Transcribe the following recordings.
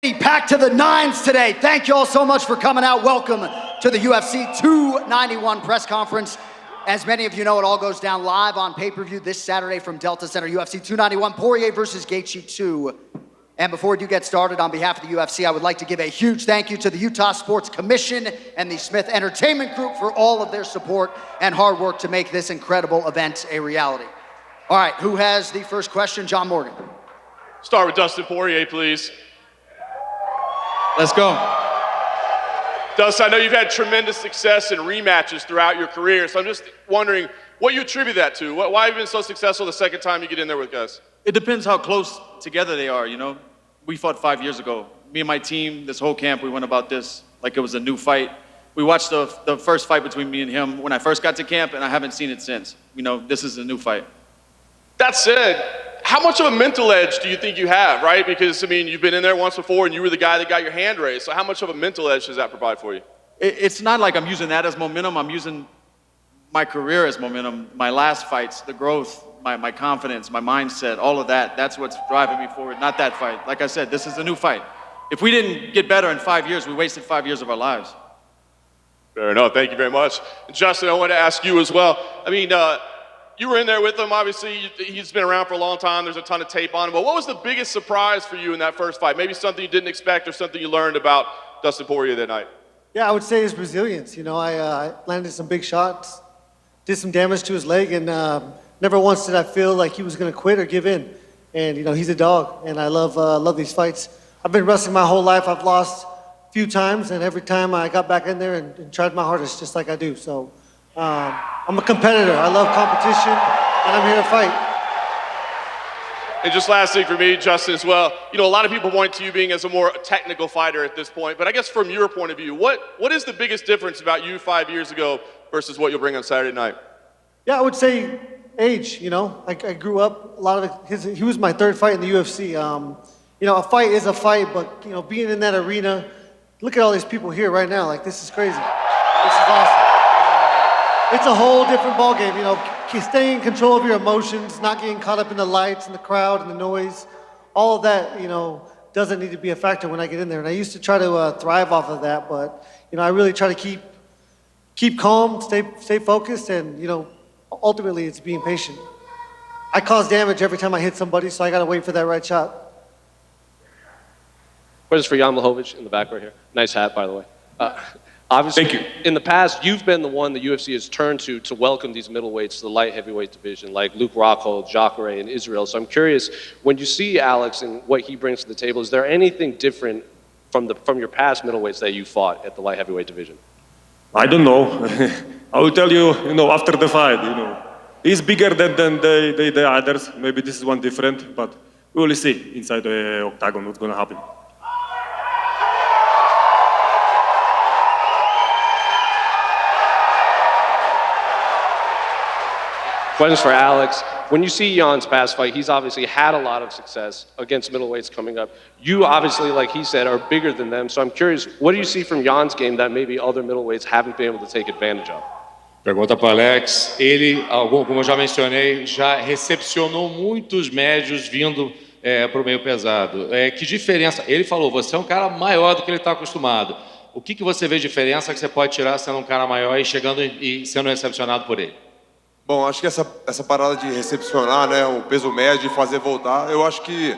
Packed to the nines today. Thank you all so much for coming out. Welcome to the UFC 291 press conference. As many of you know, it all goes down live on pay-per-view this Saturday from Delta Center. UFC 291, Poirier versus Gaethje 2. And before we do get started, on behalf of the UFC, I would like to give a huge thank you to the Utah Sports Commission and the Smith Entertainment Group for all of their support and hard work to make this incredible event a reality. All right, who has the first question? John Morgan. Start with Dustin Poirier, please. Let's go. Dustin, I know you've had tremendous success in rematches throughout your career, so I'm just wondering what you attribute that to. Why have you been so successful the second time you get in there with guys? It depends how close together they are, you know? We fought 5 years ago. Me and my team, this whole camp, we went about this like it was a new fight. We watched the first fight between me and him when I first got to camp, and I haven't seen it since. You know, this is a new fight. That said, how much of a mental edge do you think you have, right? Because, I mean, you've been in there once before, and you were the guy that got your hand raised. So how much of a mental edge does that provide for you? It's not like I'm using that as momentum. I'm using my career as momentum, my last fights, the growth, my confidence, my mindset, all of that. That's what's driving me forward, not that fight. Like I said, this is a new fight. If we didn't get better in 5 years, we wasted 5 years of our lives. Fair enough. Thank you very much. And Justin, I want to ask you as well. I mean, you were in there with him. Obviously, he's been around for a long time. There's a ton of tape on him. But what was the biggest surprise for you in that first fight? Maybe something you didn't expect or something you learned about Dustin Poirier that night? Yeah, I would say his resilience. You know, I landed some big shots, did some damage to his leg, and never once did I feel like he was going to quit or give in. And, you know, he's a dog, and I love these fights. I've been wrestling my whole life. I've lost a few times, and every time I got back in there and tried my hardest, just like I do. So I'm a competitor. I love competition, and I'm here to fight. And just last thing for me, Justin, as well, you know, a lot of people point to you being as a more technical fighter at this point, but I guess from your point of view, what is the biggest difference about you 5 years ago versus what you'll bring on Saturday night? Yeah, I would say age, you know. I grew up, a lot of he was my third fight in the UFC. You know, a fight is a fight, but, you know, being in that arena, look at all these people here right now. Like, this is crazy. This is awesome. It's a whole different ballgame, you know. Staying in control of your emotions, not getting caught up in the lights and the crowd and the noise. All of that, you know, doesn't need to be a factor when I get in there. And I used to try to thrive off of that, but, you know, I really try to keep calm, stay focused, and, you know, ultimately it's being patient. I cause damage every time I hit somebody, so I got to wait for that right shot. Questions for Jan Blachowicz in the back right here. Nice hat, by the way. Obviously, Thank you. In the past, you've been the one the UFC has turned to welcome these middleweights to the light heavyweight division, like Luke Rockhold, Jacare, and Israel. So I'm curious, when you see Alex and what he brings to the table, is there anything different from your past middleweights that you fought at the light heavyweight division? I don't know. I will tell you, you know, after the fight, you know. He's bigger than the others. Maybe this is one different, but we will see inside the octagon what's going to happen. Questions for Alex. When you see Jan's past fight, he's obviously had a lot of success against middleweights coming up. You obviously, like he said, are bigger than them. So I'm curious, what do you see from Jan's game that maybe other middleweights haven't been able to take advantage of? Pergunta para o Alex. Ele, como eu já mencionei, já recepcionou muitos médios vindo para o meio pesado. Que diferença? Ele falou, você é um cara maior do que ele está acostumado. O que você vê de diferença que você pode tirar sendo um cara maior e chegando e sendo recepcionado por ele? Bom, acho que essa parada de recepcionar, né, o peso médio e fazer voltar, eu acho que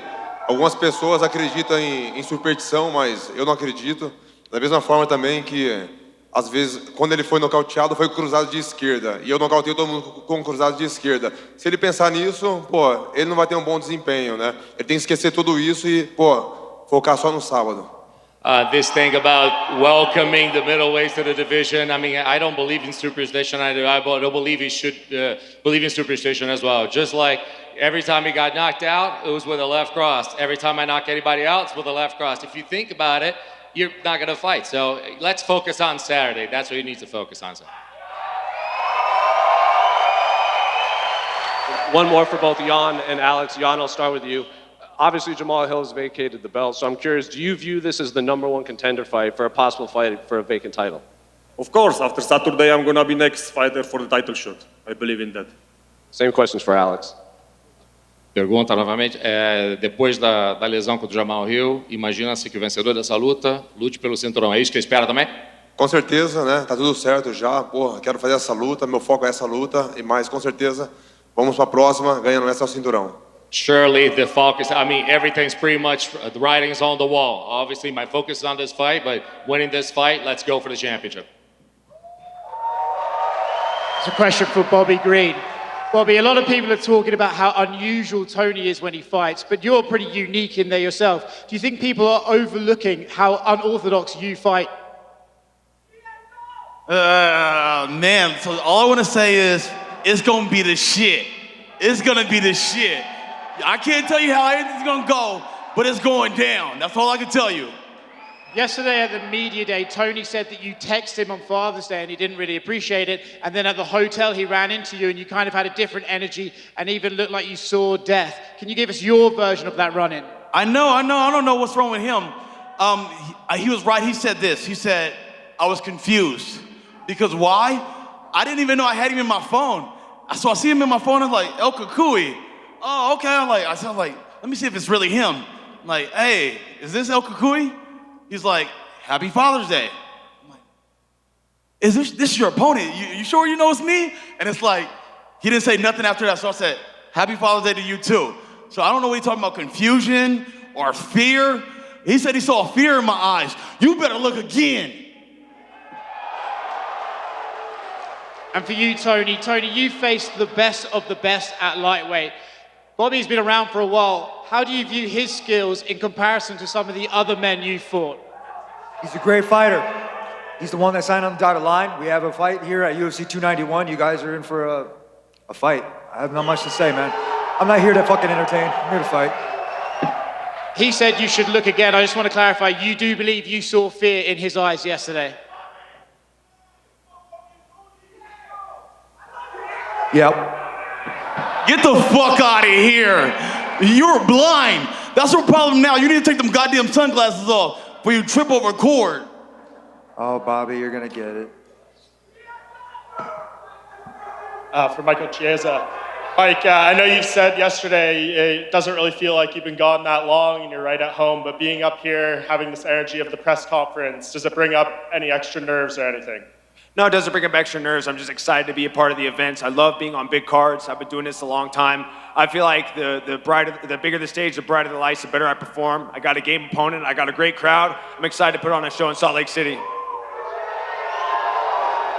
algumas pessoas acreditam em superstição, mas eu não acredito. Da mesma forma também que, às vezes, quando ele foi nocauteado, foi cruzado de esquerda. E eu nocautei todo mundo com cruzado de esquerda. Se ele pensar nisso, pô, ele não vai ter um bom desempenho, né? Ele tem que esquecer tudo isso e, pô, focar só no sábado. This thing about welcoming the middleweights to the division. I mean, I don't believe in superstition. I don't believe he should believe in superstition as well. Just like every time he got knocked out, it was with a left cross. Every time I knock anybody out, it's with a left cross. If you think about it, you're not going to fight. So let's focus on Saturday. That's what you need to focus on. One more for both Jan and Alex. Jan, I'll start with you. Obviously, Jamal Hill has vacated the belt, so I'm curious, do you view this as the #1 contender fight for a possible fight for a vacant title? Of course, after Saturday, I'm going to be next fighter for the title shot. I believe in that. Same questions for Alex. Pergunta novamente, depois da lesão contra o Jamal Hill, imagina-se que o vencedor dessa luta lute pelo cinturão. É isso que espera também? Com certeza, né? Tá tudo certo já. Porra, quero fazer essa luta, meu foco é essa luta. E mais, com certeza, vamos para a próxima, ganhando essa ao cinturão. Surely the focus, I mean, everything's pretty much, the writing's on the wall. Obviously, my focus is on this fight, but winning this fight, let's go for the championship. It's a question for Bobby Green. Bobby, a lot of people are talking about how unusual Tony is when he fights, but you're pretty unique in there yourself. Do you think people are overlooking how unorthodox you fight? Man, so all I want to say is, it's going to be the shit. It's going to be the shit. I can't tell you how everything's going to go, but it's going down. That's all I can tell you. Yesterday at the media day, Tony said that you texted him on Father's Day and he didn't really appreciate it. And then at the hotel, he ran into you and you kind of had a different energy and even looked like you saw death. Can you give us your version of that run-in? I know. I don't know what's wrong with him. He was right. He said this. He said, I was confused. Because why? I didn't even know I had him in my phone. So I see him in my phone. I was like, El Kukui. Oh, okay. I said, let me see if it's really him. I'm like, hey, is this El Kukui? He's like, Happy Father's Day. I'm like, is this your opponent? You sure you know it's me? And it's like, he didn't say nothing after that. So I said, Happy Father's Day to you too. So I don't know what he's talking about, confusion or fear. He said he saw fear in my eyes. You better look again. And for you, Tony, you faced the best of the best at lightweight. Bobby's been around for a while. How do you view his skills in comparison to some of the other men you fought? He's a great fighter. He's the one that signed on the dotted line. We have a fight here at UFC 291. You guys are in for a fight. I have not much to say, man. I'm not here to fucking entertain. I'm here to fight. He said you should look again. I just want to clarify, you do believe you saw fear in his eyes yesterday? Yep. Get the fuck out of here. You're blind. That's your problem now. You need to take them goddamn sunglasses off before you trip over a cord. Oh, Bobby, you're gonna get it. For Michael Chiesa. Mike, I know you said yesterday it doesn't really feel like you've been gone that long and you're right at home, but being up here, having this energy of the press conference, does it bring up any extra nerves or anything? No, it doesn't bring up extra nerves. I'm just excited to be a part of the events. I love being on big cards. I've been doing this a long time. I feel like the bigger the stage, the brighter the lights, the better I perform. I got a game opponent. I got a great crowd. I'm excited to put on a show in Salt Lake City.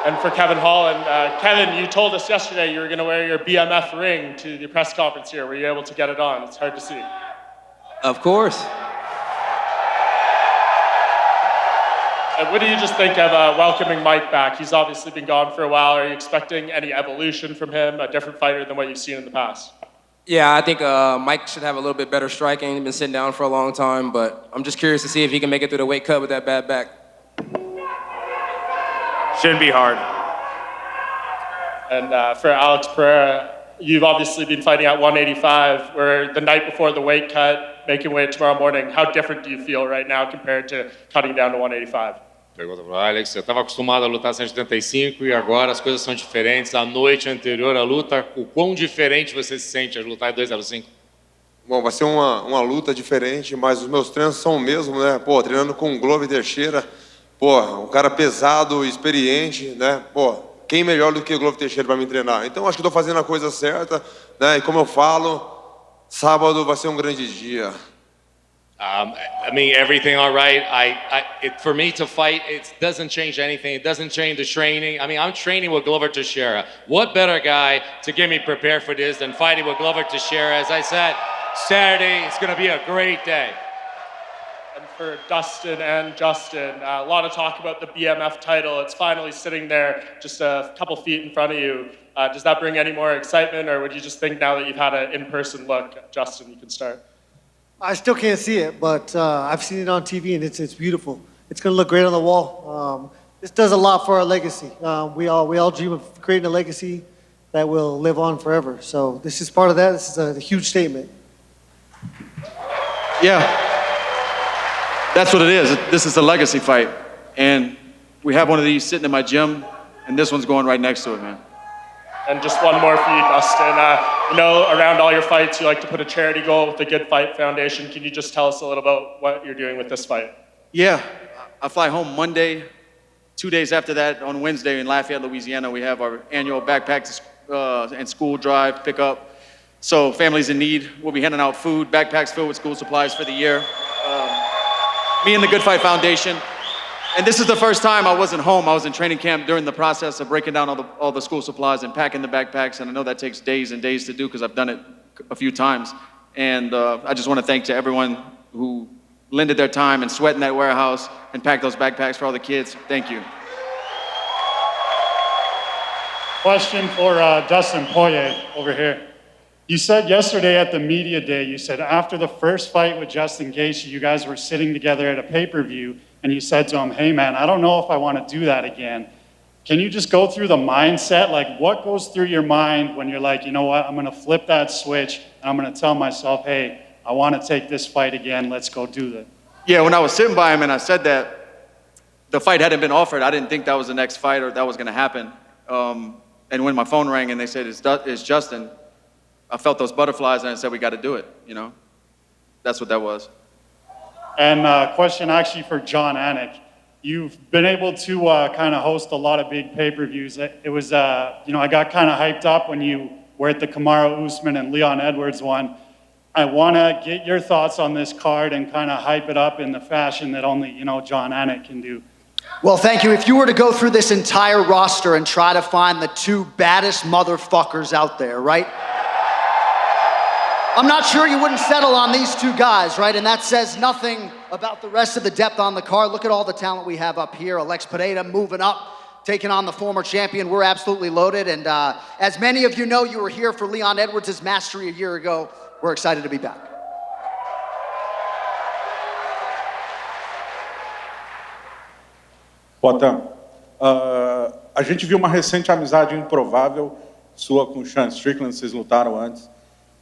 And for Kevin Holland, Kevin, you told us yesterday you were going to wear your BMF ring to the press conference here. Were you able to get it on? It's hard to see. Of course. And what do you just think of welcoming Mike back? He's obviously been gone for a while. Are you expecting any evolution from him, a different fighter than what you've seen in the past? Yeah, I think Mike should have a little bit better striking. He's been sitting down for a long time, but I'm just curious to see if he can make it through the weight cut with that bad back. Shouldn't be hard. And for Alex Pereira, you've obviously been fighting at 185, where the night before the weight cut, making weight tomorrow morning. How different do you feel right now compared to cutting down to 185? Pergunta pro Alex, eu estava acostumado a lutar 175 e agora as coisas são diferentes. A noite anterior à luta, o quão diferente você se sente a lutar em 205? Bom, vai ser uma luta diferente, mas os meus treinos são o mesmo, né? Pô, treinando com o Glover Teixeira, pô, um cara pesado, experiente, né? Pô, quem melhor do que o Glover Teixeira para me treinar? Então acho que estou fazendo a coisa certa, né? E como eu falo, sábado vai ser um grande dia. I mean, everything all right. For me to fight, it doesn't change anything. It doesn't change the training. I mean, I'm training with Glover Teixeira. What better guy to get me prepared for this than fighting with Glover Teixeira? As I said, Saturday, it's going to be a great day. And for Dustin and Justin, a lot of talk about the BMF title. It's finally sitting there just a couple feet in front of you. Does that bring any more excitement, or would you just think now that you've had an in-person look, Justin, you can start? I still can't see it, but I've seen it on TV, and it's beautiful. It's going to look great on the wall. This does a lot for our legacy. We all dream of creating a legacy that will live on forever. So this is part of that. This is a huge statement. Yeah, that's what it is. This is a legacy fight. And we have one of these sitting in my gym, and this one's going right next to it, man. And just one more for you, Dustin. You know, around all your fights, you like to put a charity goal with the Good Fight Foundation. Can you just tell us a little about what you're doing with this fight? Yeah, I fly home Monday. 2 days after that, on Wednesday in Lafayette, Louisiana, we have our annual backpack and school drive pickup. So families in need, we'll be handing out food, backpacks filled with school supplies for the year. Me and the Good Fight Foundation. And this is the first time I wasn't home. I was in training camp during the process of breaking down all the school supplies and packing the backpacks. And I know that takes days and days to do because I've done it a few times. And I just want to thank to everyone who lended their time and sweat in that warehouse and packed those backpacks for all the kids. Thank you. Question for Dustin Poirier over here. You said yesterday at the media day, you said after the first fight with Justin Gaethje, you guys were sitting together at a pay-per-view, and you said to him, hey man, I don't know if I want to do that again. Can you just go through the mindset? Like what goes through your mind when you're like, you know what, I'm going to flip that switch, and I'm going to tell myself, hey, I want to take this fight again, let's go do that. Yeah, when I was sitting by him and I said that, the fight hadn't been offered. I didn't think that was the next fight or that was going to happen. And when my phone rang and they said, it's Justin, I felt those butterflies and I said, we got to do it, you know? That's what that was. And question actually for John Anik. You've been able to kind of host a lot of big pay-per-views. It was, you know, I got kind of hyped up when you were at the Kamaru Usman and Leon Edwards one. I want to get your thoughts on this card and kind of hype it up in the fashion that only, you know, John Anik can do. Well, thank you. If you were to go through this entire roster and try to find the two baddest motherfuckers out there, right? I'm not sure you wouldn't settle on these two guys, right? And that says nothing about the rest of the depth on the card. Look at all the talent we have up here. Alex Pereira moving up, taking on the former champion. We're absolutely loaded. And as many of you know, you were here for Leon Edwards' mastery a year ago. We're excited to be back. Potan, a gente viu uma recente amizade improvável sua com o Sean Strickland, vocês lutaram antes.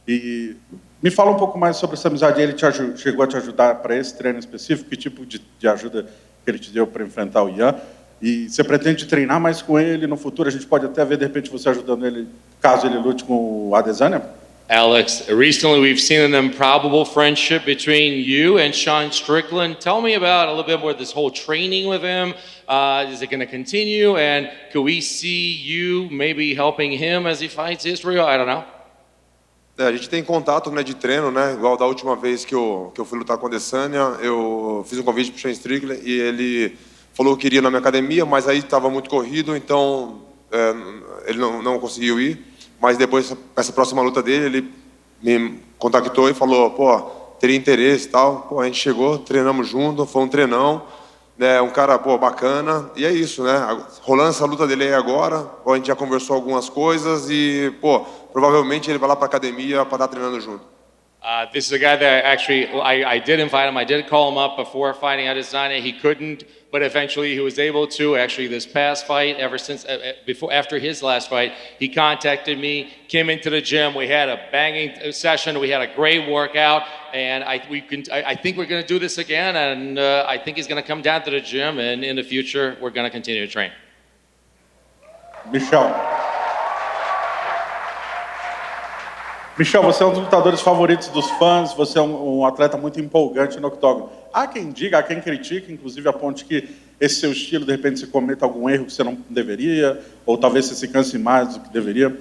E me fala um pouco mais sobre essa amizade. Ele chegou a te ajudar para esse treino específico? Que tipo de ajuda que ele te deu para enfrentar o Ian? E você pretende treinar mais com ele no futuro? A gente pode até ver, de repente, você ajudando ele, caso ele lute com o Adesanya? Alex, recently we've seen an improbable friendship between you and Sean Strickland. Tell me about a little bit more this whole training with him. Is it going to continue? And could we see you maybe helping him as he fights Israel? I don't know. A gente tem contato, né, de treino, né? Igual da última vez que eu fui lutar com a Adesanya, eu fiz um convite para o Sean Strickland e ele falou que iria na minha academia, mas aí estava muito corrido, então ele não conseguiu ir. Mas depois, essa próxima luta dele, ele me contactou e falou, pô, teria interesse e tal. Pô, a gente chegou, treinamos junto, foi um treinão, né, um cara, pô, bacana. E é isso, né? Rolando essa luta dele aí agora, a gente já conversou algumas coisas e, pô, provavelmente ele vai lá pra academia para estar treinando junto. This is a guy that actually, I did invite him. I did call him up before fighting Adesanya. He couldn't, but eventually he was able to. Actually, this past fight, ever since, after his last fight, he contacted me, came into the gym. We had a banging session. We had a great workout, and I think we're going to do this again. And I think he's going to come down to the gym, and in the future, we're going to continue to train. Michel, você é um dos lutadores favoritos dos fãs, você é um atleta muito empolgante no octógono. Há quem diga, há quem critique, inclusive aponte que esse seu estilo, de repente, se cometa algum erro que você não deveria, ou talvez você se canse mais do que deveria.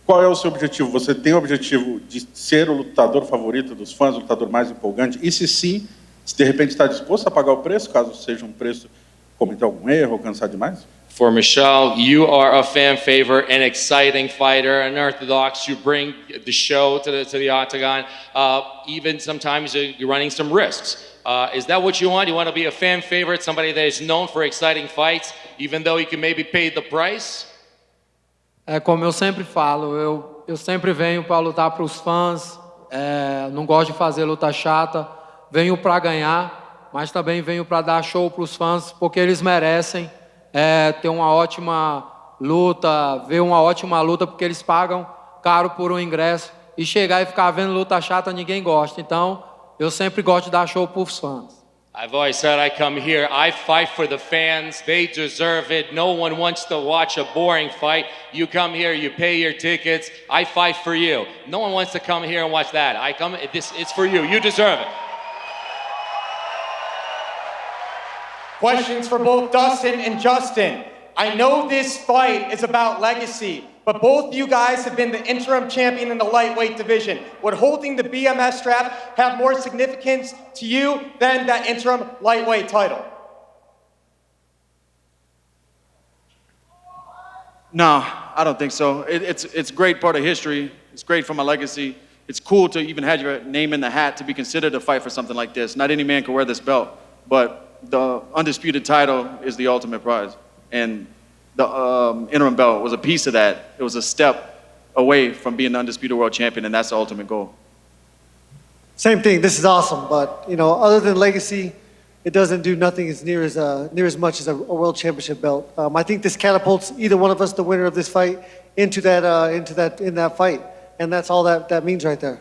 Qual é o seu objetivo? Você tem o objetivo de ser o lutador favorito dos fãs, o lutador mais empolgante? E se sim, se de repente está disposto a pagar o preço, caso seja um preço cometer algum erro ou cansar demais? For Michel, you are a fan favorite, an exciting fighter, unorthodox. You bring the show to the octagon. Even sometimes you're running some risks. Is that what you want? You want to be a fan favorite, somebody that is known for exciting fights, even though you can maybe pay the price? É como eu sempre falo, eu sempre venho para lutar para os fãs. Não gosto de fazer luta chata. Venho para ganhar, mas também venho para dar show para os fãs, porque eles merecem. Ter uma ótima luta, ver uma ótima luta, porque eles pagam caro por um ingresso, e chegar e ficar vendo luta chata ninguém gosta. Então, eu sempre gosto de dar show para os fãs. I've always said I come here, I fight for the fans. They deserve it. No one wants to watch a boring fight. You come here, you pay your tickets. I fight for you. No one wants to come here and watch that. It's for you. You deserve it. Questions for both Dustin and Justin. I know this fight is about legacy, but both you guys have been the interim champion in the lightweight division. Would holding the BMF strap have more significance to you than that interim lightweight title? No, I don't think so. It's a great part of history. It's great for my legacy. It's cool to even have your name in the hat to be considered to fight for something like this. Not any man can wear this belt, but the undisputed title is the ultimate prize. And the interim belt was a piece of that. It was a step away from being the undisputed world champion, and that's the ultimate goal. Same thing. This is awesome, but other than legacy, it doesn't do nothing as near as much as a world championship belt. I think this catapults either one of us, the winner of this fight, into that fight, and that's all that means right there.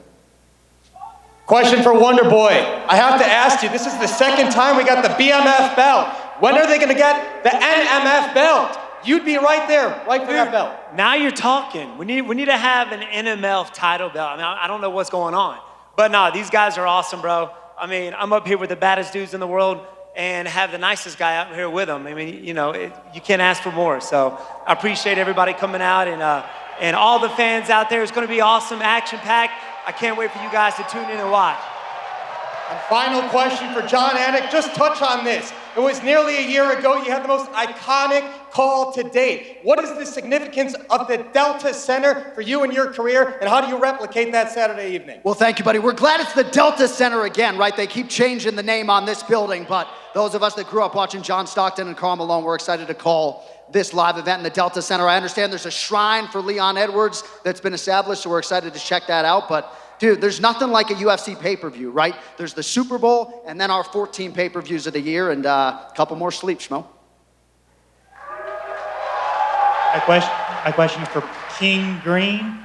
Question for Wonder Boy. I have to ask you, this is the second time we got the BMF belt. When are they going to get the NMF belt? You'd be right there, right for that belt. Now you're talking. We need to have an NMF title belt. I mean, I don't know what's going on. But no, these guys are awesome, bro. I mean, I'm up here with the baddest dudes in the world and have the nicest guy out here with them. I mean, you can't ask for more. So I appreciate everybody coming out and all the fans out there. It's going to be awesome, action-packed. I can't wait for you guys to tune in and watch. And final question for John Anik. Just touch on this. It was nearly a year ago. You had the most iconic call to date. What is the significance of the Delta Center for you and your career, and how do you replicate that Saturday evening? Well, thank you, buddy. We're glad it's the Delta Center again, right? They keep changing the name on this building, but those of us that grew up watching John Stockton and Karl Malone, we're excited to call this live event in the Delta Center. I understand there's a shrine for Leon Edwards that's been established, so we're excited to check that out, but dude, there's nothing like a UFC pay-per-view, right? There's the Super Bowl, and then our 14 pay-per-views of the year, and a couple more sleeps, Schmo. My question is for King Green.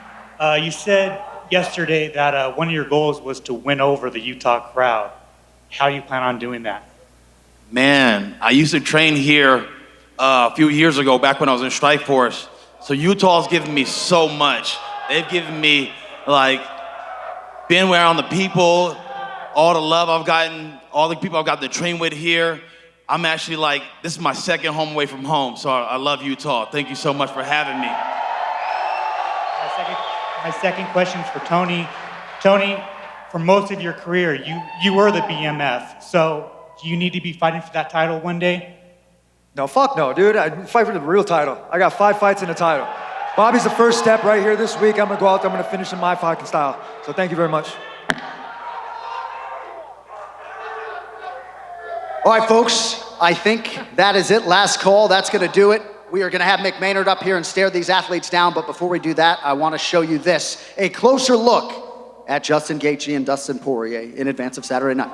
You said yesterday that one of your goals was to win over the Utah crowd. How do you plan on doing that? Man, I used to train here a few years ago, back when I was in Strike Force. So Utah's given me so much. They've given me, being around the people, all the love I've gotten, all the people I've gotten to train with here. I'm actually this is my second home away from home, so I love Utah. Thank you so much for having me. My second question is for Tony. Tony, for most of your career, you were the BMF, so do you need to be fighting for that title one day? No, fuck no, dude. I fight for the real title. I got 5 fights in the title. Bobby's the first step right here this week. I'm gonna go out there, I'm gonna finish in my fighting style. So thank you very much. All right, folks, I think that is it. Last call, that's gonna do it. We are gonna have Mick Maynard up here and stare these athletes down, but before we do that, I wanna show you this, a closer look at Justin Gaethje and Dustin Poirier in advance of Saturday night.